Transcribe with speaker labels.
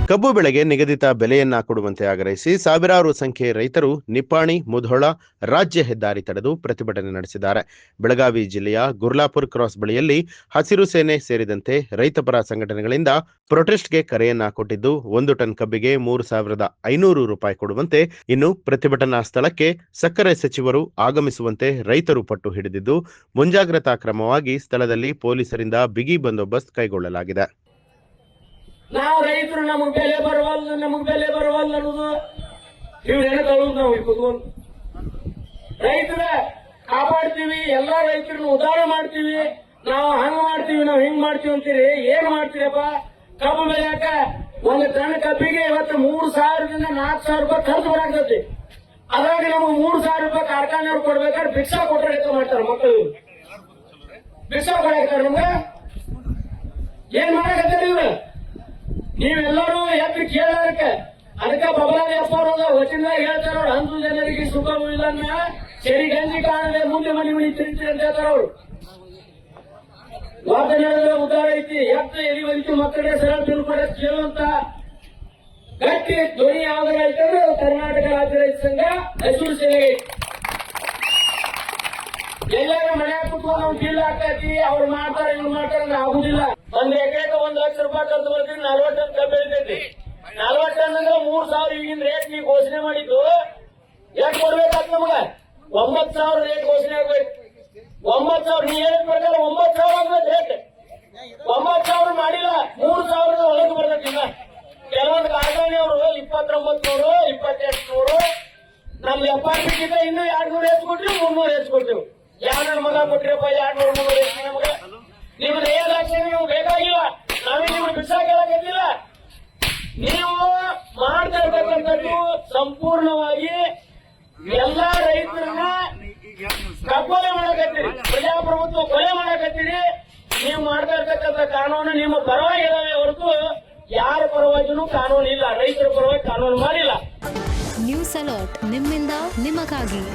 Speaker 1: ಕಬ್ಬು ಬೆಳೆಗೆ ನಿಗದಿತ ಬೆಲೆಯನ್ನ ಕೊಡುವಂತೆ ಆಗ್ರಹಿಸಿ ಸಾವಿರಾರು ಸಂಖ್ಯೆ ರೈತರು ನಿಪ್ಪಾಣಿ ಮುಧೋಳ ರಾಜ್ಯ ಹೆದ್ದಾರಿ ತಡೆದು ಪ್ರತಿಭಟನೆ ನಡೆಸಿದ್ದಾರೆ. ಬೆಳಗಾವಿ ಜಿಲ್ಲೆಯ ಗುರ್ಲಾಪುರ್ ಕ್ರಾಸ್ ಬಳಿಯಲ್ಲಿ ಹಸಿರು ಸೇನೆ ಸೇರಿದಂತೆ ರೈತಪರ ಸಂಘಟನೆಗಳಿಂದ ಪ್ರೊಟೆಸ್ಟ್ಗೆ ಕರೆಯನ್ನ ಕೊಟ್ಟಿದ್ದು, 1 ಟನ್ ಕಬ್ಬಿಗೆ 3,500 ರೂಪಾಯಿ ಕೊಡುವಂತೆ, ಇನ್ನು ಪ್ರತಿಭಟನಾ ಸ್ಥಳಕ್ಕೆ ಸಕ್ಕರೆ ಸಚಿವರು ಆಗಮಿಸುವಂತೆ ರೈತರು ಪಟ್ಟು ಹಿಡಿದಿದ್ದು, ಮುಂಜಾಗ್ರತಾ ಕ್ರಮವಾಗಿ ಸ್ಥಳದಲ್ಲಿ ಪೊಲೀಸರಿಂದ ಬಿಗಿ ಬಂದೋಬಸ್ತ್ ಕೈಗೊಳ್ಳಲಾಗಿದೆ.
Speaker 2: ನಾವು ರೈತರು ನಮಗ್ ಬೆಲೆ ಬರುವಲ್ಲ ಅನ್ನೋದು ಇವ್ರೇನು ನಾವು ಕುತ್ಕೊಂಡು ರೈತರ ಕಾಪಾಡ್ತೀವಿ, ಎಲ್ಲಾ ರೈತರನ್ನು ಉದ್ಧಾರ ಮಾಡ್ತೀವಿ, ನಾವು ಹಂಗ ಮಾಡ್ತೀವಿ, ನಾವು ಹಿಂಗ್ ಮಾಡ್ತೀವಿ ಅಂತೀರಿ. ಏನ್ ಮಾಡ್ತೀರಪ್ಪ? ಕಬ್ಬು ಬೆಳೆಯಾಕ 1 ಟನ್ ಕಬ್ಬಿಗೆ ಇವತ್ತು 3,000ದಿಂದ 4,000 ರೂಪಾಯಿ ಖರ್ಚು ಬರಾಕ್ತೈತಿ. ಅದ್ರಾಗ ನಮಗೆ 3,000 ರೂಪಾಯಿ ಕಾರ್ಖಾನೆಯವ್ರು ಕೊಡ್ಬೇಕಾದ್ರೆ ಭಿಕ್ಷಾ ಕೊಟ್ಟರೆ ಮಾಡ್ತಾರ ಮಕ್ಕಳು. ಭಿಕ್ಷಾ ಕೊಡಾಕ್ತಾರ ನಮ್ಗೆ. ಏನ್ ಮಾಡಕತ್ತೀರಿ ಇವ್ರು? ನೀವೆಲ್ಲರೂ ಎದ್ದು ಕೇಳೋದಕ್ಕೆ ಅದಕ್ಕೆ ಬಬಲಾದಿ ಅಪ್ಪವ್ರದ ವಚನದಾಗ ಹೇಳ್ತಾರ ಅವ್ರು, ಅಂದು ಜನರಿಗೆ ಸುಖವಿಲ್ಲನ್ನ ಸರಿ ಗಂಜಿ ಕಾಣದೆ ಮುಂದೆ ಮನೆ ತಿರುಗ್ತೀರಿ ಅಂತ ಹೇಳ್ತಾರ ಅವ್ರು. ವಾದನೆಗಳ ಉದ್ದಾರ ಐತಿ, ಎದ್ದು ಎಲಿವಂತಿ ಮಕ್ಕಳಿಗೆ ಸರಳ ತಿಳ್ಕೊಡ ಕೇಳುವಂತ ಗಟ್ಟಿ ಧ್ವನಿ ಯಾವ್ದಾಗ ಐತಂದ್ರೆ ಕರ್ನಾಟಕ ರಾಜ್ಯ ರೈತ ಸಂಘ ಹಸಿರು ಸೇನೆ. ಎಲ್ಲರೂ ಮನೆ ಕುತ್ಕೊಂಡು ನಾವು ಬಿಲ್ ಹಾಕಿ ಅವ್ರು ಮಾಡ್ತಾರೆ ಇವ್ರು ಮಾಡ್ತಾರೆ ಅಂದ್ರೆ ಆಗುದಿಲ್ಲ. 1 ಎಕರೆಗೆ 1 ಲಕ್ಷ ರೂಪಾಯಿ ಖರ್ಚು ಬರ್ತೀವಿ, 40 ಟನ್ ಕಬ್ಬು ಬೆಳಿತೈತಿ. 40 ಟನ್ ಅಂದ್ರೆ 3,000 ಈಗಿನ ರೇಟ್ ನೀವು ಘೋಷಣೆ ಮಾಡಿದ್ದು ಯಾಕೆ ಕೊಡ್ಬೇಕಾದ್ ನಮಗ? 9,000 ರೇಟ್ ಘೋಷಣೆ ಆಗ್ಬೇಕು. 9,000 ನೀ ಹೇಳಿದ ಪ್ರಕಾರ 9,000 ಆಗ್ಬೇಕು ರೇಟ್. 9,000 ಮಾಡಿಲ್ಲ, 3,000 ಒಳಗೆ ಬರ್ತೈತಿಲ್ಲ. ಕೆಲವೊಂದು ಕಾರ್ಖಾನೆಯವರು 29,000 28,000 ನಮ್ ವ್ಯಾಪಾರಕ್ಕಿಂತ ಇನ್ನೂ 200 ಹೆಚ್ಚಿಕೊಟ್ರಿ, 300 ಹೆಚ್ಚಿಕೊಟ್ಟಿವಿ. ಯಾರ ಮಗ ಕೊಟ್ರಿಯಪ್ಪ 200 300 ಹೆಚ್ಚಿ ನಮಗ? ನಿಮ್ದು ಏನ್ ಲಕ್ಷಣ ನೀವು ಬೇಕಾಗಿಲ್ಲ, ನಾವೇ ನಿಮ್ಗೆ ಬಿಸಾಕಿಲ್ಲ. ನೀವು ಮಾಡ್ತಾ ಇರ್ತಕ್ಕಂಥದ್ದು ಸಂಪೂರ್ಣವಾಗಿ ಎಲ್ಲಾ ರೈತರನ್ನ ಕಗ್ಗೊಲೆ ಮಾಡಕತ್ತೀರಿ, ಪ್ರಜಾಪ್ರಭುತ್ವ ಕೊಲೆ ಮಾಡಕತ್ತೀರಿ. ನೀವು ಮಾಡ್ತಾ ಇರ್ತಕ್ಕಂಥ ಕಾನೂನು ನಿಮ್ಮ ಪರವಾಗಿ ಇದಾವೆ ಹೊರತು ಯಾರ ಪರವಾಗಿನೂ ಕಾನೂನು ಇಲ್ಲ. ರೈತರ ಪರವಾಗಿ ಕಾನೂನು ಮಾಡಿಲ್ಲ.
Speaker 3: ನ್ಯೂಸ್ ಅಲರ್ಟ್ ನಿಮ್ಮಿಂದ ನಿಮಗಾಗಿ.